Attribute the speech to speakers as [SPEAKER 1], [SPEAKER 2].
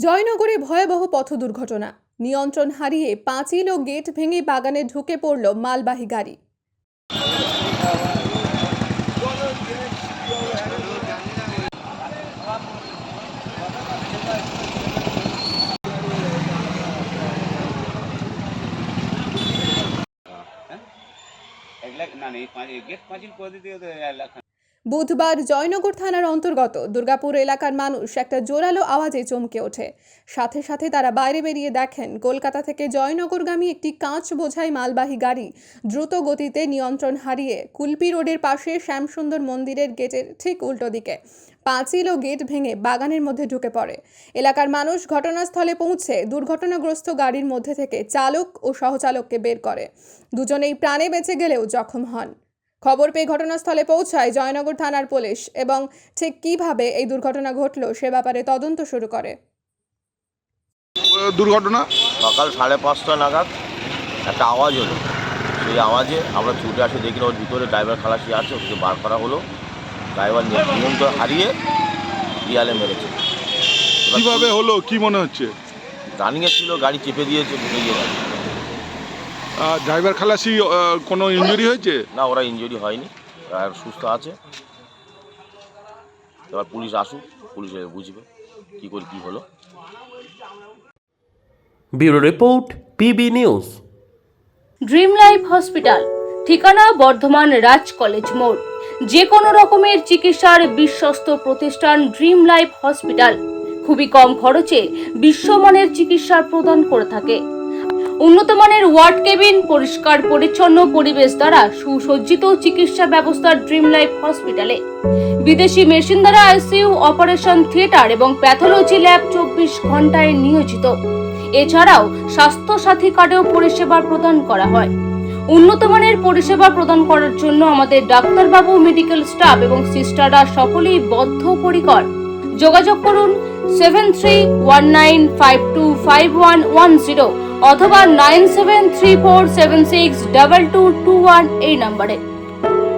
[SPEAKER 1] জয়নগরে ভয়াবহ পথ দুর্ঘটনা, নিয়ন্ত্রণ হারিয়ে পাঁচিল ও গেট ভেঙে বাগানে ঢুকে পড়ল মালবাহী গাড়ি। বুধবার জয়নগর থানার অন্তর্গত দুর্গাপুর এলাকার মানুষ একটা জোরালো আওয়াজে চমকে ওঠে। সাথে সাথে তারা বাইরে বেরিয়ে দেখেন কলকাতা থেকে জয়নগরগামী একটি কাঁচ বোঝাই মালবাহী গাড়ি দ্রুত গতিতে নিয়ন্ত্রণ হারিয়ে কুলপি রোডের পাশে শ্যামসুন্দর মন্দিরের গেটের ঠিক উল্টো দিকে পাঁচিল ও গেট ভেঙে বাগানের মধ্যে ঢুকে পড়ে। এলাকার মানুষ ঘটনাস্থলে পৌঁছে দুর্ঘটনাগ্রস্ত গাড়ির মধ্যে থেকে চালক ও সহচালককে বের করে। দুজনেই প্রাণে বেঁচে গেলেও জখম হন। খবর পেয়ে ঘটনাস্থলে পৌঁছায় জয়নগর থানার পুলিশ এবং ঠিক কিভাবে এই দুর্ঘটনা ঘটলো সে ব্যাপারে তদন্ত শুরু করে।
[SPEAKER 2] দুর্ঘটনা
[SPEAKER 3] সকাল 5:30 নাগাদ একটা আওয়াজ হলো। সেই আওয়াজে আমরা ছুটে আসে, দেখি ওর ভিতরে ড্রাইভার খালাসি আছে, ওকে বার করা হলো। ড্রাইভার নিয়ন্ত্রণ হারিয়ে দেয়ালে মেরেছে।
[SPEAKER 2] কিভাবে হলো কি মনে হচ্ছে?
[SPEAKER 3] রানিংয়ে ছিল, গাড়ি চেপে দিয়েছে, ঢুকে গিয়ে গেছে।
[SPEAKER 2] ড্রাইভার খালাসি কোনো ইনজুরি হয়েছে?
[SPEAKER 3] না, ওরা ইনজুরি হয়নি, আর সুস্থ আছে। এবার পুলিশ আসুক, পুলিশ বুঝবে কী করে কী হলো।
[SPEAKER 4] Bureau report, PB news.
[SPEAKER 5] Dream life hospital, ঠিকানা বর্ধমান রাজ কলেজ মোড়। যে কোনো রকমের চিকিৎসার বিশ্বস্ত প্রতিষ্ঠান ড্রিম লাইফ হসপিটাল খুবই কম খরচে বিশ্বমানের চিকিৎসা প্রদান করে থাকে। উন্নত মানের ওয়ার্ড কেবিন, পরিষ্কার পরিচ্ছন্ন পরিবেশ দ্বারা সুসজ্জিত চিকিৎসা ব্যবস্থা ড্রিম লাইফ হসপিটালে। বিদেশি মেশিন দ্বারা আইসিইউ, অপারেশন থিয়েটার এবং প্যাথোলজি ল্যাব 24 ঘন্টায় নিয়োজিত। এছাড়াও স্বাস্থ্য সাথী কার্ডেও পরিষেবা প্রদান করা হয়। উন্নত মানের পরিষেবা প্রদান করার জন্য আমাদের ডাক্তারবাবু, মেডিকেল স্টাফ এবং সিস্টাররা সকলেই বদ্ধপরিকর। যোগাযোগ করুন 7319525110 অথবা 9734762221 এই নম্বরে।